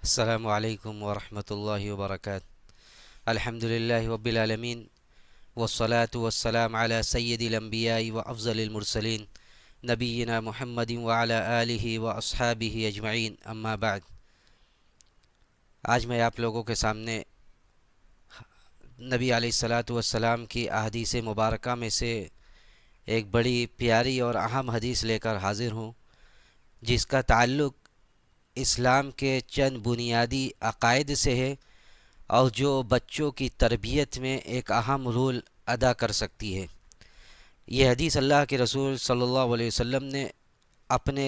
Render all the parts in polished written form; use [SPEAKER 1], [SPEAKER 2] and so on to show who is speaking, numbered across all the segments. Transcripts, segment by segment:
[SPEAKER 1] السلام علیکم ورحمۃ اللہ وبرکاتہ۔ الحمد للہ رب العالمین والصلاة والسلام علی سید الانبیاء وافضل المرسلین نبینا محمد وعلی آلہ واصحابہ اجمعین، اما بعد۔ آج میں آپ لوگوں کے سامنے نبی علیہ الصلاۃ والسلام کی احادیث مبارکہ میں سے ایک بڑی پیاری اور اہم حدیث لے کر حاضر ہوں، جس کا تعلق اسلام کے چند بنیادی عقائد سے ہے اور جو بچوں کی تربیت میں ایک اہم رول ادا کر سکتی ہے۔ یہ حدیث اللہ کے رسول صلی اللہ علیہ وسلم نے اپنے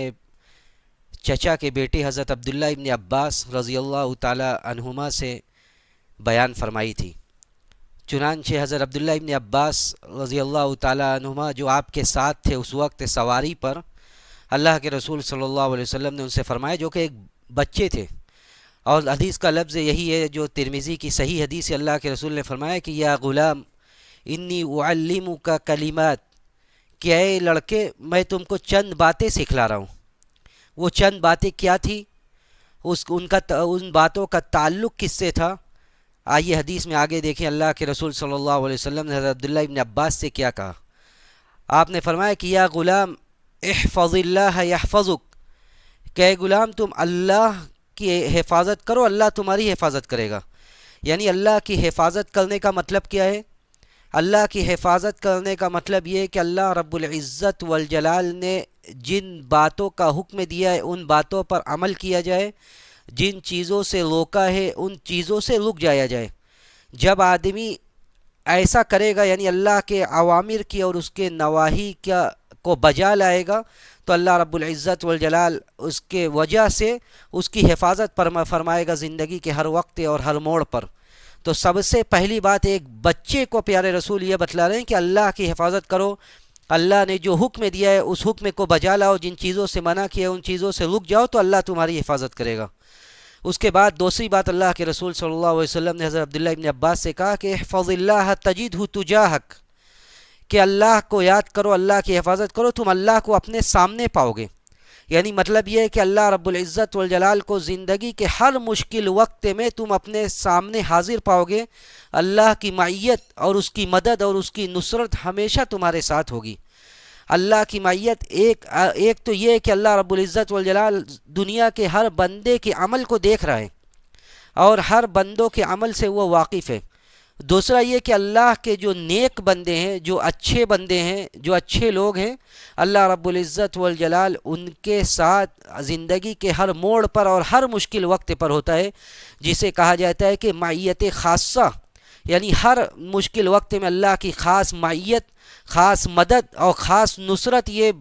[SPEAKER 1] چچا کے بیٹے حضرت عبداللہ ابن عباس رضی اللہ تعالی عنہما سے بیان فرمائی تھی۔ چنانچہ حضرت عبداللہ ابن عباس رضی اللہ تعالی عنہما جو آپ کے ساتھ تھے اس وقت سواری پر، اللہ کے رسول صلی اللہ علیہ وسلم نے ان سے فرمایا، جو کہ ایک بچے تھے، اور حدیث کا لفظ یہی ہے جو ترمذی کی صحیح حدیث ہے۔ اللہ کے رسول نے فرمایا کہ یا غلام انی اعلمک کلمات، کہ اے لڑکے میں تم کو چند باتیں سکھلا رہا ہوں۔ وہ چند باتیں کیا تھی؟ ان باتوں کا تعلق کس سے تھا؟ آئیے حدیث میں آگے دیکھیں اللہ کے رسول صلی اللہ علیہ وسلم نے حضرت عبداللہ ابن عباس سے کیا کہا۔ آپ نے فرمایا کہ یا غلام احفظ اللہ یحفظک، کہ اے غلام تم اللہ کی حفاظت کرو، اللہ تمہاری حفاظت کرے گا۔ یعنی اللہ کی حفاظت کرنے کا مطلب کیا ہے؟ اللہ کی حفاظت کرنے کا مطلب یہ ہے کہ اللہ رب العزت والجلال نے جن باتوں کا حکم دیا ہے ان باتوں پر عمل کیا جائے، جن چیزوں سے روکا ہے ان چیزوں سے رک جایا جائے۔ جب آدمی ایسا کرے گا، یعنی اللہ کے اوامر کی اور اس کے نواہی کو بجا لائے گا، تو اللہ رب العزت والجلال اس کے وجہ سے اس کی حفاظت فرمائے گا زندگی کے ہر وقت اور ہر موڑ پر۔ تو سب سے پہلی بات ایک بچے کو پیارے رسول یہ بتلا رہے ہیں کہ اللہ کی حفاظت کرو، اللہ نے جو حکم دیا ہے اس حکم کو بجا لاؤ، جن چیزوں سے منع کیا ہے ان چیزوں سے رک جاؤ تو اللہ تمہاری حفاظت کرے گا۔ اس کے بعد دوسری بات اللہ کے رسول صلی اللہ علیہ وسلم نے حضرت عبداللہ ابن عباس سے کہا کہ احفظ اللہ تجدہ تجاہک، کہ اللہ کو یاد کرو، اللہ کی حفاظت کرو، تم اللہ کو اپنے سامنے پاؤ گے۔ یعنی مطلب یہ ہے کہ اللہ رب العزت والجلال کو زندگی کے ہر مشکل وقت میں تم اپنے سامنے حاضر پاؤ گے۔ اللہ کی معیت اور اس کی مدد اور اس کی نصرت ہمیشہ تمہارے ساتھ ہوگی۔ اللہ کی معیت ایک تو یہ ہے کہ اللہ رب العزت والجلال دنیا کے ہر بندے کے عمل کو دیکھ رہا ہے اور ہر بندوں کے عمل سے وہ واقف ہے۔ دوسرا یہ کہ اللہ کے جو نیک بندے ہیں، جو اچھے بندے ہیں، جو اچھے لوگ ہیں، اللہ رب العزت والجلال ان کے ساتھ زندگی کے ہر موڑ پر اور ہر مشکل وقت پر ہوتا ہے، جسے کہا جاتا ہے کہ معیت خاصہ، یعنی ہر مشکل وقت میں اللہ کی خاص معیت، خاص مدد اور خاص نصرت یہ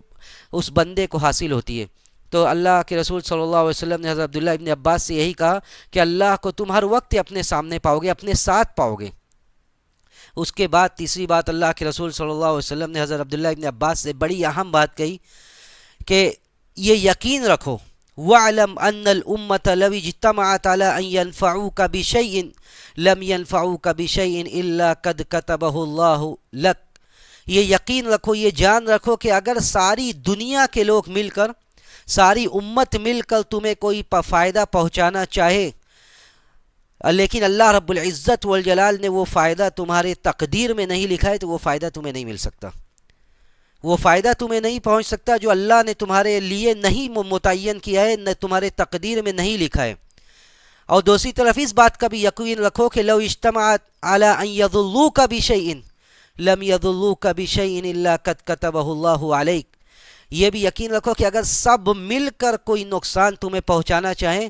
[SPEAKER 1] اس بندے کو حاصل ہوتی ہے۔ تو اللہ کے رسول صلی اللہ علیہ وسلم نے حضرت عبداللہ ابن عباس سے یہی کہا کہ اللہ کو تم ہر وقت اپنے سامنے پاؤ گے، اپنے ساتھ پاؤ گے۔ اس کے بعد تیسری بات اللہ کے رسول صلی اللہ علیہ وسلم نے حضرت عبداللہ ابن عباس سے بڑی اہم بات کہی کہ یہ یقین رکھو، وَاعْلَمْ أَنَّ الْأُمَّةَ لَوِ اجْتَمَعَتْ عَلَىٰ أَن يَنْفَعُوكَ بِشَيْءٍ لَمْ يَنْفَعُوكَ بِشَيْءٍ إِلَّا قَدْ كَتَبَهُ اللَّهُ لَكَ۔ یہ یقین رکھو، یہ جان رکھو کہ اگر ساری دنیا کے لوگ مل کر، ساری امت مل کر تمہیں کوئی فائدہ پہنچانا چاہے، لیکن اللہ رب العزت والجلال نے وہ فائدہ تمہارے تقدیر میں نہیں لکھا ہے، تو وہ فائدہ تمہیں نہیں مل سکتا، وہ فائدہ تمہیں نہیں پہنچ سکتا جو اللہ نے تمہارے لیے نہیں متعین کیا ہے، نہ تمہارے تقدیر میں نہیں لکھا ہے۔ اور دوسری طرف اس بات کا بھی یقین رکھو کہ لو اجتمعت علی ان یضروک بشیء لم یضروک بشیء الا قد کتبہ اللہ علیک۔ یہ بھی یقین رکھو کہ اگر سب مل کر کوئی نقصان تمہیں پہنچانا چاہیں،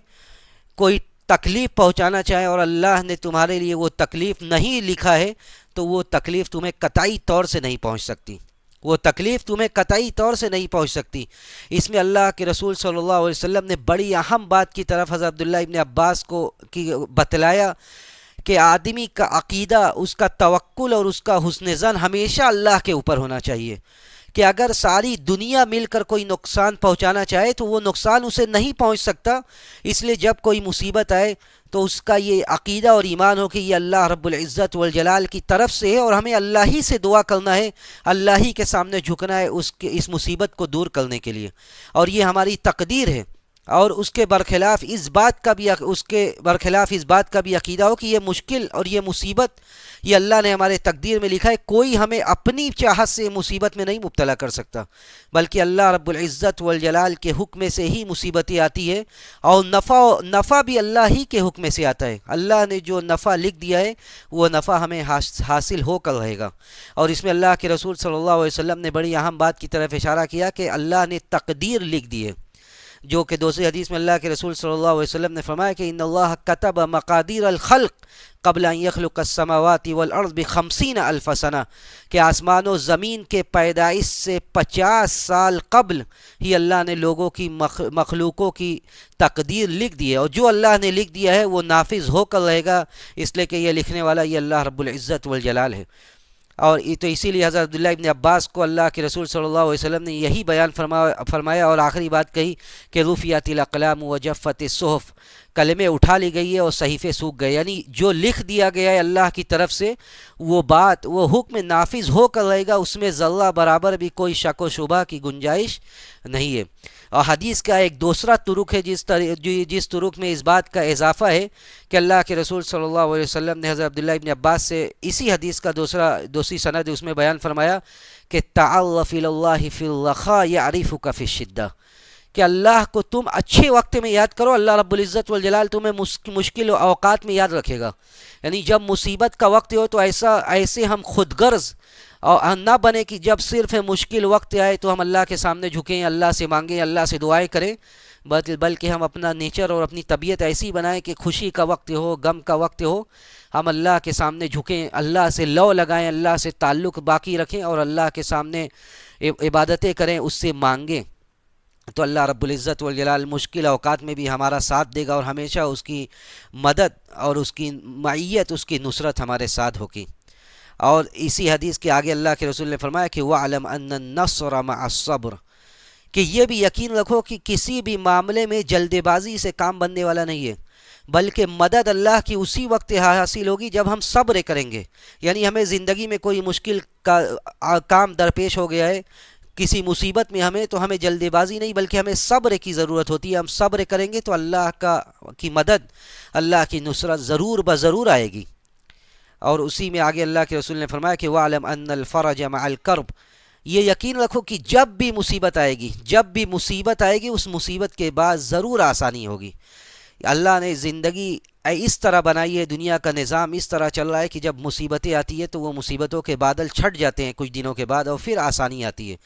[SPEAKER 1] کوئی تکلیف پہنچانا چاہے اور اللہ نے تمہارے لیے وہ تکلیف نہیں لکھا ہے، تو وہ تکلیف تمہیں قطعی طور سے نہیں پہنچ سکتی، وہ تکلیف تمہیں قطعی طور سے نہیں پہنچ سکتی۔ اس میں اللہ کے رسول صلی اللہ علیہ وسلم نے بڑی اہم بات کی طرف حضرت عبداللہ ابن عباس کو بتلایا کہ آدمی کا عقیدہ، اس کا توکل اور اس کا حسن ظن ہمیشہ اللہ کے اوپر ہونا چاہیے، کہ اگر ساری دنیا مل کر کوئی نقصان پہنچانا چاہے تو وہ نقصان اسے نہیں پہنچ سکتا۔ اس لیے جب کوئی مصیبت آئے تو اس کا یہ عقیدہ اور ایمان ہو کہ یہ اللہ رب العزت والجلال کی طرف سے ہے، اور ہمیں اللہ ہی سے دعا کرنا ہے، اللہ ہی کے سامنے جھکنا ہے اس مصیبت کو دور کرنے کے لیے، اور یہ ہماری تقدیر ہے۔ اور اس کے برخلاف اس بات کا بھی عقیدہ ہو کہ یہ مشکل اور یہ مصیبت یہ اللہ نے ہمارے تقدیر میں لکھا ہے، کوئی ہمیں اپنی چاہت سے مصیبت میں نہیں مبتلا کر سکتا، بلکہ اللہ رب العزت والجلال کے حکم سے ہی مصیبتیں آتی ہے، اور نفع بھی اللہ ہی کے حکم سے آتا ہے۔ اللہ نے جو نفع لکھ دیا ہے وہ نفع ہمیں حاصل ہو کر رہے گا۔ اور اس میں اللہ کے رسول صلی اللہ علیہ وسلم نے بڑی اہم بات کی طرف اشارہ کیا کہ اللہ نے تقدیر لکھ دی ہے، جو کہ دوسری حدیث میں اللہ کے رسول صلی اللہ علیہ وسلم نے فرمایا کہ ان اللہ کتب مقادیر الخلق قبل ان یخلق السماوات والارض ب50 الف سنہ، کہ آسمان و زمین کے پیدائش سے 50 سال قبل ہی اللہ نے لوگوں کی مخلوقوں کی تقدیر لکھ دی ہے، اور جو اللہ نے لکھ دیا ہے وہ نافذ ہو کر رہے گا، اس لیے کہ یہ لکھنے والا یہ اللہ رب العزت والجلال ہے۔ اور تو اسی لیے حضرت عبداللہ ابن عباس کو اللہ کے رسول صلی اللہ علیہ وسلم نے یہی بیان فرمایا اور آخری بات کہی کہ رفعت الاقلام وجفت الصحف، کلمے اٹھا لی گئی ہے اور صحیفے سوکھ گئے، یعنی جو لکھ دیا گیا ہے اللہ کی طرف سے وہ بات وہ حکم نافذ ہو کر رہے گا، اس میں ذرہ برابر بھی کوئی شک و شبہ کی گنجائش نہیں ہے۔ اور حدیث کا ایک دوسرا طرق ہے جس طرق میں اس بات کا اضافہ ہے کہ اللہ کے رسول صلی اللہ علیہ وسلم نے حضرت عبداللہ ابن عباس سے اسی حدیث کا دوسری سند اس میں بیان فرمایا کہ تعرف الی اللہ فی الرخاء یعرفک فی الشدہ، کہ اللہ کو تم اچھے وقت میں یاد کرو، اللہ رب العزت والجلال تمہیں مشکل اوقات میں یاد رکھے گا۔ یعنی جب مصیبت کا وقت ہو تو ایسے ہم خود غرض اور نہ بنے کہ جب صرف مشکل وقت آئے تو ہم اللہ کے سامنے جھکیں، اللہ سے مانگیں، اللہ سے دعائیں کریں، بلکہ ہم اپنا نیچر اور اپنی طبیعت ایسی بنائیں کہ خوشی کا وقت ہو، غم کا وقت ہو، ہم اللہ کے سامنے جھکیں، اللہ سے لو لگائیں، اللہ سے تعلق باقی رکھیں اور اللہ کے سامنے عبادتیں کریں، اس سے مانگیں، تو اللہ رب العزت والجلال مشکل اوقات میں بھی ہمارا ساتھ دے گا اور ہمیشہ اس کی مدد اور اس کی معیت، اس کی نصرت ہمارے ساتھ ہوگی۔ اور اسی حدیث کے آگے اللہ کے رسول نے فرمایا کہ وَعْلَمْ أَنَّ النَّصْرَ مَعَ الصَّبْرِ، کہ یہ بھی یقین رکھو کہ کسی بھی معاملے میں جلد بازی سے کام بننے والا نہیں ہے، بلکہ مدد اللہ کی اسی وقت حاصل ہوگی جب ہم صبر کریں گے۔ یعنی ہمیں زندگی میں کوئی مشکل کام درپیش ہو گیا ہے، کسی مصیبت میں تو ہمیں جلد بازی نہیں بلکہ ہمیں صبر کی ضرورت ہوتی ہے۔ ہم صبر کریں گے تو اللہ کی مدد، اللہ کی نصرت ضرور بضرور آئے گی۔ اور اسی میں آگے اللہ کے رسول نے فرمایا کہ وَعْلَمْ أَنَّ الْفَرَجَ مَعَ الْكَرْبِ، یہ یقین رکھو کہ جب بھی مصیبت آئے گی اس مصیبت کے بعد ضرور آسانی ہوگی۔ اللہ نے زندگی اس طرح بنائی ہے، دنیا کا نظام اس طرح چل رہا ہے کہ جب مصیبتیں آتی ہے تو وہ مصیبتوں کے بادل چھٹ جاتے ہیں کچھ دنوں کے بعد اور پھر آسانی آتی ہے۔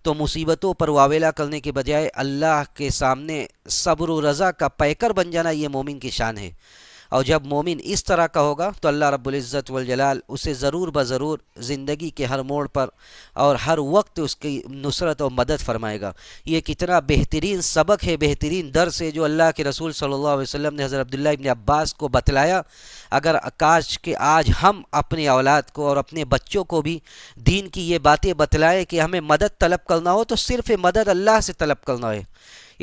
[SPEAKER 1] تو مصیبتوں پر واویلا کرنے کے بجائے اللہ کے سامنے صبر و رضا کا پیکر بن جانا یہ مومن کی شان ہے۔ اور جب مومن اس طرح کا ہوگا تو اللہ رب العزت والجلال اسے ضرور بضرور زندگی کے ہر موڑ پر اور ہر وقت اس کی نصرت اور مدد فرمائے گا۔ یہ کتنا بہترین سبق ہے، بہترین درس ہے جو اللہ کے رسول صلی اللہ علیہ وسلم نے حضرت عبداللہ ابن عباس کو بتلایا۔ اگر کاش کہ آج ہم اپنے اولاد کو اور اپنے بچوں کو بھی دین کی یہ باتیں بتلائیں کہ ہمیں مدد طلب کرنا ہو تو صرف مدد اللہ سے طلب کرنا ہے۔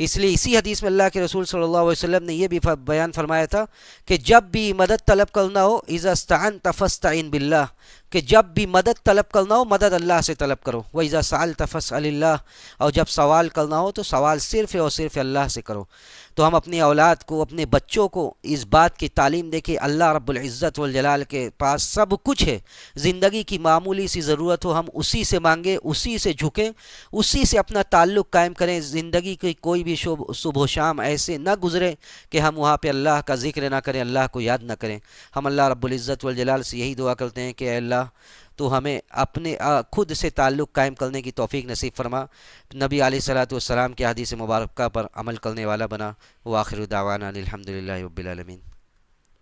[SPEAKER 1] اس لیے اسی حدیث میں اللہ کے رسول صلی اللہ علیہ وسلم نے یہ بھی بیان فرمایا تھا کہ جب بھی مدد طلب کرنا ہو اذا استعنت فاستعن باللہ، کہ جب بھی مدد طلب کرنا ہو مدد اللہ سے طلب کرو، وَإِذَا سَأَلْتَ فَاسْأَلِ اللَّهِ، اور جب سوال کرنا ہو تو سوال صرف اور صرف اللہ سے کرو۔ تو ہم اپنے اولاد کو، اپنے بچوں کو اس بات کی تعلیم دیں کہ اللہ رب العزت والجلال کے پاس سب کچھ ہے، زندگی کی معمولی سی ضرورت ہو ہم اسی سے مانگیں، اسی سے جھکیں، اسی سے اپنا تعلق قائم کریں۔ زندگی کی کوئی بھی صبح و شام ایسے نہ گزرے کہ ہم وہاں پہ اللہ کا ذکر نہ کریں، اللہ کو یاد نہ کریں۔ ہم اللہ رب العزت والجلال سے یہی دعا کرتے ہیں کہ اے اللہ تو ہمیں اپنے خود سے تعلق قائم کرنے کی توفیق نصیب فرما، نبی علیہ الصلوۃ والسلام کے حدیث مبارکہ پر عمل کرنے والا بنا۔ وآخر دعوانا الحمدللہ رب العالمین۔